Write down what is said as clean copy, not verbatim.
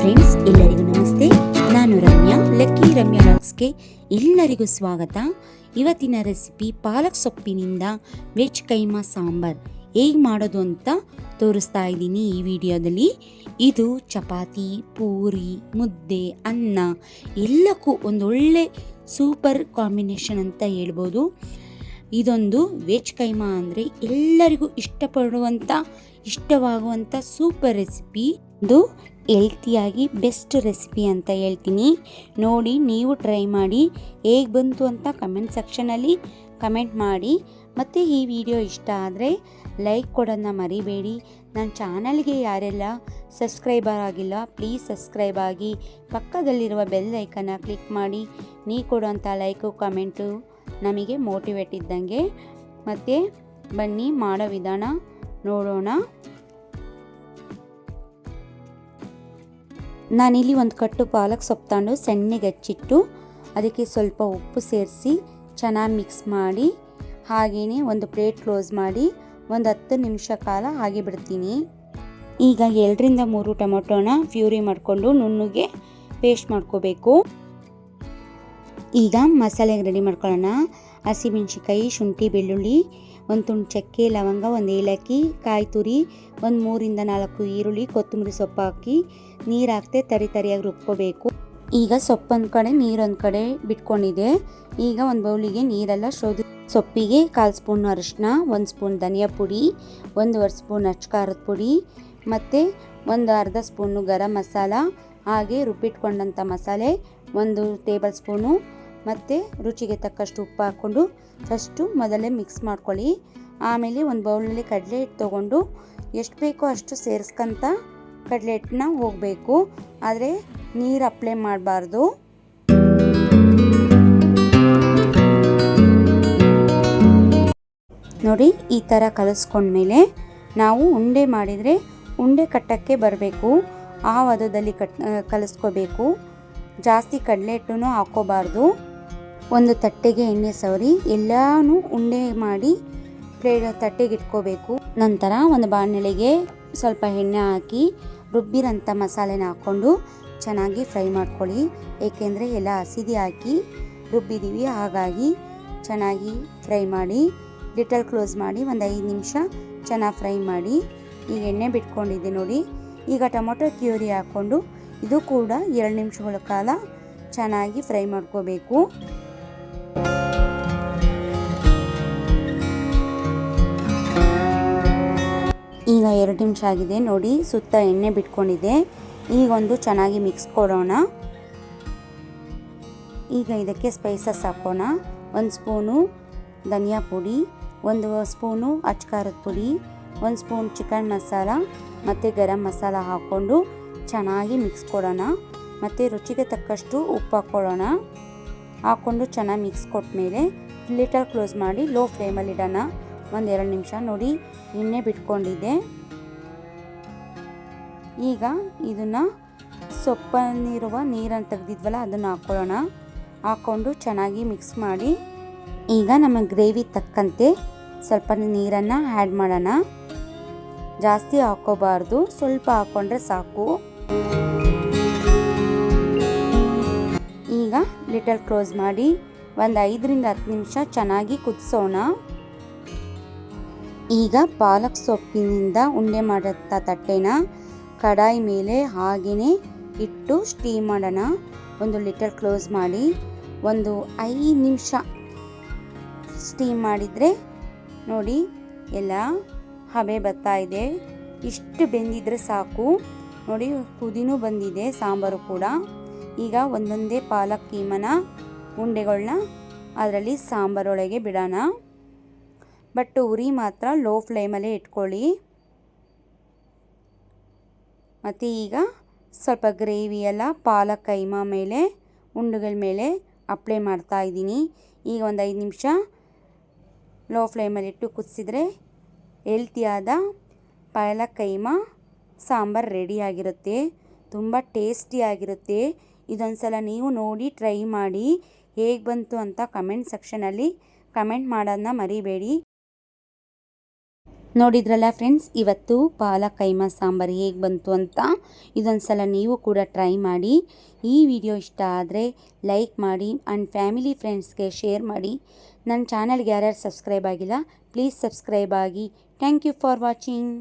Friends, ಎಲ್ಲರಿಗೂ ನಮಸ್ತೆ. ನಾನು ರಮ್ಯಾ, ಲಕ್ಕಿ ರಮ್ಯಾ ಲಾಗ್ಸ್ಗೆ ಎಲ್ಲರಿಗೂ ಸ್ವಾಗತ. ಇವತ್ತಿನ ರೆಸಿಪಿ ಪಾಲಕ್ ಸೊಪ್ಪಿನಿಂದ ವೆಜ್ ಕೈಮಾ ಸಾಂಬಾರ್ ಹೇಗೆ ಮಾಡೋದು ಅಂತ ತೋರಿಸ್ತಾ ಇದ್ದೀನಿ ಈ ವಿಡಿಯೋದಲ್ಲಿ. ಇದು ಚಪಾತಿ, ಪೂರಿ, ಮುದ್ದೆ, ಅನ್ನ ಎಲ್ಲಕ್ಕೂ ಒಂದೊಳ್ಳೆ ಸೂಪರ್ ಕಾಂಬಿನೇಷನ್ ಅಂತ ಹೇಳ್ಬೋದು. ಇದೊಂದು ವೆಜ್ ಕೈಮಾ ಅಂದರೆ ಎಲ್ಲರಿಗೂ ಇಷ್ಟವಾಗುವಂಥ ಸೂಪರ್ ರೆಸಿಪಿ. ಇದು ಹೆಲ್ತಿಯಾಗಿ ಬೆಸ್ಟ್ ರೆಸಿಪಿ ಅಂತ ಹೇಳ್ತೀನಿ. ನೋಡಿ, ನೀವು ಟ್ರೈ ಮಾಡಿ ಹೇಗೆ ಬಂತು ಅಂತ ಕಮೆಂಟ್ ಸೆಕ್ಷನಲ್ಲಿ ಕಮೆಂಟ್ ಮಾಡಿ. ಮತ್ತು ಈ ವಿಡಿಯೋ ಇಷ್ಟ ಆದರೆ ಲೈಕ್ ಕೊಡೋದನ್ನ ಮರಿಬೇಡಿ. ನನ್ನ ಚಾನಲ್ಗೆ ಯಾರೆಲ್ಲ ಸಬ್ಸ್ಕ್ರೈಬರ್ ಆಗಿಲ್ಲ ಪ್ಲೀಸ್ ಸಬ್ಸ್ಕ್ರೈಬ್ ಆಗಿ, ಪಕ್ಕದಲ್ಲಿರುವ ಬೆಲ್ ಐಕನ್ನ ಕ್ಲಿಕ್ ಮಾಡಿ. ನೀವು ಕೊಡೋಂಥ ಲೈಕು ಕಮೆಂಟು ನಮಗೆ ಮೋಟಿವೇಟ್ ಇದ್ದಂಗೆ. ಮತ್ತು ಬನ್ನಿ ಮಾಡೋ ವಿಧಾನ ನೋಡೋಣ. ನಾನಿಲ್ಲಿ ಒಂದು ಕಟ್ಟು ಪಾಲಕ್ ಸೊಪ್ಪು ತಗೊಂಡು ಸಣ್ಣಗೆ ಹಚ್ಚಿಟ್ಟು ಅದಕ್ಕೆ ಸ್ವಲ್ಪ ಉಪ್ಪು ಸೇರಿಸಿ ಚೆನ್ನಾಗಿ ಮಿಕ್ಸ್ ಮಾಡಿ, ಹಾಗೆಯೇ ಒಂದು ಪ್ಲೇಟ್ ಕ್ಲೋಸ್ ಮಾಡಿ ಒಂದು 10 ನಿಮಿಷ ಕಾಲ ಹಾಗೆ ಬಿಡ್ತೀನಿ. ಈಗ 2ರಿಂದ 3 ಟೊಮೊಟೊನ ಪ್ಯೂರಿ ಮಾಡಿಕೊಂಡು ನುಣ್ಣಗೆ ಪೇಸ್ಟ್ ಮಾಡ್ಕೋಬೇಕು. ಈಗ ಮಸಾಲೆಗೆ ರೆಡಿ ಮಾಡ್ಕೊಳ್ಳೋಣ. ಹಸಿಮೆಣ್ಸಿಕಾಯಿ, ಶುಂಠಿ, ಬೆಳ್ಳುಳ್ಳಿ, ಒಂದು ತುಂಡು ಚಕ್ಕೆ, ಲವಂಗ, ಒಂದು ಏಲಕ್ಕಿ, ಕಾಯಿ ತುರಿ, ಒಂದು 3ರಿಂದ 4 ಈರುಳ್ಳಿ, ಕೊತ್ತಂಬರಿ ಸೊಪ್ಪು ಹಾಕಿ ನೀರು ಹಾಕ್ತೆ ತರಿಯಾಗಿ ರುಬ್ಕೋಬೇಕು. ಈಗ ಸೊಪ್ಪೊಂದು ಕಡೆ ನೀರೊಂದು ಕಡೆ ಬಿಟ್ಕೊಂಡಿದೆ. ಈಗ ಒಂದು ಬೌಲಿಗೆ ನೀರೆಲ್ಲ ಸೊಪ್ಪಿಗೆ 1/4 ಸ್ಪೂನ್ ಅರಿಶಿನ, 1 ಸ್ಪೂನ್ ಧನಿಯಾ ಪುಡಿ, 1/2 ಸ್ಪೂನ್ ಅಚ್ಚಕಾರದ ಪುಡಿ, ಮತ್ತು ಒಂದು ಅರ್ಧ ಸ್ಪೂನು ಗರಂ ಮಸಾಲ, ಹಾಗೆ ರುಬ್ಬಿಟ್ಕೊಂಡಂಥ ಮಸಾಲೆ 1 ಟೇಬಲ್ ಸ್ಪೂನು, ಮತ್ತು ರುಚಿಗೆ ತಕ್ಕಷ್ಟು ಉಪ್ಪು ಹಾಕ್ಕೊಂಡು ಫಸ್ಟು ಮೊದಲೇ ಮಿಕ್ಸ್ ಮಾಡ್ಕೊಳ್ಳಿ. ಆಮೇಲೆ ಒಂದು ಬೌಲಲ್ಲಿ ಕಡಲೆ ಹಿಟ್ಟು ತೊಗೊಂಡು ಎಷ್ಟು ಬೇಕೋ ಅಷ್ಟು ಸೇರಿಸ್ಕೊಂತ ಕಡಲೆ ಹಿಟ್ಟನ್ನ ಹೋಗಬೇಕು, ಆದರೆ ನೀರು ಅಪ್ಲೈ ಮಾಡಬಾರ್ದು. ನೋಡಿ, ಈ ಥರ ಕಲಿಸ್ಕೊಂಡ್ಮೇಲೆ ನಾವು ಉಂಡೆ ಮಾಡಿದರೆ ಉಂಡೆ ಕಟ್ಟಕ್ಕೆ ಬರಬೇಕು. ಆ ಹದದಲ್ಲಿ ಕಲಿಸ್ಕೋಬೇಕು. ಜಾಸ್ತಿ ಕಡಲೆ ಹಿಟ್ಟನ್ನು ಹಾಕ್ಕೋಬಾರ್ದು. ಒಂದು ತಟ್ಟೆಗೆ ಎಣ್ಣೆ ಸವರಿ ಎಲ್ಲನೂ ಉಂಡೆ ಮಾಡಿ ತಟ್ಟೆಗೆ ಇಟ್ಕೋಬೇಕು. ನಂತರ ಒಂದು ಬಾಣಲೆಗೆ ಸ್ವಲ್ಪ ಎಣ್ಣೆ ಹಾಕಿ ರುಬ್ಬಿರೋಂಥ ಮಸಾಲೆನ ಹಾಕ್ಕೊಂಡು ಚೆನ್ನಾಗಿ ಫ್ರೈ ಮಾಡ್ಕೊಳ್ಳಿ. ಏಕೆಂದರೆ ಎಲ್ಲ ಹಸಿದಿ ಹಾಕಿ ರುಬ್ಬಿದ್ದೀವಿ, ಹಾಗಾಗಿ ಚೆನ್ನಾಗಿ ಫ್ರೈ ಮಾಡಿ. ಲಿಟಲ್ ಕ್ಲೋಸ್ ಮಾಡಿ ಒಂದು 5 ನಿಮಿಷ ಚೆನ್ನಾಗಿ ಫ್ರೈ ಮಾಡಿ. ಈಗ ಎಣ್ಣೆ ಬಿಟ್ಕೊಂಡಿದ್ದೆ ನೋಡಿ. ಈಗ ಟೊಮೊಟೊ ಪ್ಯೂರಿ ಹಾಕ್ಕೊಂಡು ಇದು ಕೂಡ 2 ನಿಮಿಷಗಳ ಕಾಲ ಚೆನ್ನಾಗಿ ಫ್ರೈ ಮಾಡ್ಕೋಬೇಕು. ಈಗ 2 ನಿಮಿಷ ಆಗಿದೆ ನೋಡಿ, ಸುತ್ತ ಎಣ್ಣೆ ಬಿಟ್ಕೊಂಡಿದೆ. ಈಗ ಒಂದು ಚೆನ್ನಾಗಿ ಮಿಕ್ಸ್ ಕೊಡೋಣ. ಈಗ ಇದಕ್ಕೆ ಸ್ಪೈಸಸ್ ಹಾಕೋಣ. 1 ಸ್ಪೂನು ಧನಿಯಾ ಪುಡಿ, 1 ಸ್ಪೂನು ಅಚ್ಚಕಾರದ ಪುಡಿ, 1 ಸ್ಪೂನ್ ಚಿಕನ್ ಮಸಾಲ ಮತ್ತು ಗರಂ ಮಸಾಲ ಹಾಕ್ಕೊಂಡು ಚೆನ್ನಾಗಿ ಮಿಕ್ಸ್ ಕೊಡೋಣ. ಮತ್ತು ರುಚಿಗೆ ತಕ್ಕಷ್ಟು ಉಪ್ಪು ಹಾಕ್ಕೊಳ್ಳೋಣ. ಹಾಕ್ಕೊಂಡು ಚೆನ್ನಾಗಿ ಮಿಕ್ಸ್ ಕೊಟ್ಟಮೇಲೆ ಲಿಟಲ್ ಕ್ಲೋಸ್ ಮಾಡಿ ಲೋ ಫ್ಲೇಮಲ್ಲಿ ಇಡೋಣ. 1-2 ನಿಮಿಷ ನೋಡಿ, ಎಣ್ಣೆ ಬಿಟ್ಕೊಂಡಿದ್ದೆ. ಈಗ ಇದನ್ನು ಸೊಪ್ಪನ್ನಿರುವ ನೀರನ್ನು ತೆಗೆದಿದ್ವಲ್ಲ ಅದನ್ನು ಹಾಕ್ಕೊಳ್ಳೋಣ. ಹಾಕ್ಕೊಂಡು ಚೆನ್ನಾಗಿ ಮಿಕ್ಸ್ ಮಾಡಿ. ಈಗ ನಮ್ಮ ಗ್ರೇವಿ ತಕ್ಕಂತೆ ಸ್ವಲ್ಪ ನೀರನ್ನು ಆ್ಯಡ್ ಮಾಡೋಣ. ಜಾಸ್ತಿ ಹಾಕ್ಕೋಬಾರ್ದು, ಸ್ವಲ್ಪ ಹಾಕ್ಕೊಂಡ್ರೆ ಸಾಕು. ಈಗ ಲಿಟಲ್ ಕ್ಲೋಸ್ ಮಾಡಿ ಒಂದು 5ರಿಂದ 10 ನಿಮಿಷ ಚೆನ್ನಾಗಿ ಕುದಿಸೋಣ. ಈಗ ಪಾಲಕ್ ಸೊಪ್ಪಿನಿಂದ ಉಂಡೆ ಮಾಡೋಂಥ ತಟ್ಟೆನ ಕಡಾಯಿ ಮೇಲೆ ಹಾಗೆಯೇ ಇಟ್ಟು ಸ್ಟೀಮ್ ಮಾಡೋಣ. ಒಂದು ಲಿಟಲ್ ಕ್ಲೋಸ್ ಮಾಡಿ ಒಂದು 5 ನಿಮಿಷ ಸ್ಟೀಮ್ ಮಾಡಿದರೆ ನೋಡಿ ಎಲ್ಲ ಹಬೆ ಬರ್ತಾ ಇದೆ. ಇಷ್ಟು ಬೆಂದಿದ್ರೆ ಸಾಕು. ನೋಡಿ, ಕುದಿನೂ ಬಂದಿದೆ ಸಾಂಬಾರು ಕೂಡ. ಈಗ ಒಂದೊಂದೇ ಪಾಲಕ್ ಕೀಮನ ಉಂಡೆಗಳನ್ನ ಅದರಲ್ಲಿ ಸಾಂಬಾರೊಳಗೆ ಬಿಡೋಣ. ಬಟ್ ಉರಿ ಮಾತ್ರ ಲೋ ಫ್ಲೇಮಲ್ಲೇ ಇಟ್ಕೊಳ್ಳಿ. ಮತ್ತು ಈಗ ಸ್ವಲ್ಪ ಗ್ರೇವಿ ಎಲ್ಲ ಪಾಲಕ್ ಕೈಮಾ ಮೇಲೆ ಉಂಡೆಗಳ ಮೇಲೆ ಅಪ್ಲೈ ಮಾಡ್ತಾ ಇದ್ದೀನಿ. ಈಗ ಒಂದು 5 ನಿಮಿಷ ಲೋ ಫ್ಲೇಮಲ್ಲಿ ಇಟ್ಟು ಕುದಿಸಿದ್ರೆ ಹೆಲ್ತಿಯಾದ ಪಾಲಕ್ ಕೈಮಾ ಸಾಂಬಾರು ರೆಡಿಯಾಗಿರುತ್ತೆ. ತುಂಬ ಟೇಸ್ಟಿಯಾಗಿರುತ್ತೆ. ಇದೊಂದು ಸಲ ನೀವು ನೋಡಿ ಟ್ರೈ ಮಾಡಿ. ಹೇಗೆ ಬಂತು ಅಂತ ಕಮೆಂಟ್ ಸೆಕ್ಷನಲ್ಲಿ ಕಮೆಂಟ್ ಮಾಡೋದನ್ನ ಮರಿಬೇಡಿ. ನೋಡಿದ್ರಲ್ಲ ಫ್ರೆಂಡ್ಸ್, ಇವತ್ತು ಪಾಲಕ್ ಕೈಮಾ ಸಾಂಬಾರು ಹೇಗೆ ಬಂತು ಅಂತ. ಇದೊಂದು ಸಲ ನೀವು ಕೂಡ ಟ್ರೈ ಮಾಡಿ. ಈ ವಿಡಿಯೋ ಇಷ್ಟ ಆದರೆ ಲೈಕ್ ಮಾಡಿ ಆ್ಯಂಡ್ ಫ್ಯಾಮಿಲಿ ಫ್ರೆಂಡ್ಸ್ಗೆ ಶೇರ್ ಮಾಡಿ. ನನ್ನ ಚಾನಲ್ಗೆ ಯಾರ್ಯಾರು ಸಬ್ಸ್ಕ್ರೈಬ್ ಆಗಿಲ್ಲ ಪ್ಲೀಸ್ ಸಬ್ಸ್ಕ್ರೈಬ್ ಆಗಿ. Thank you for watching.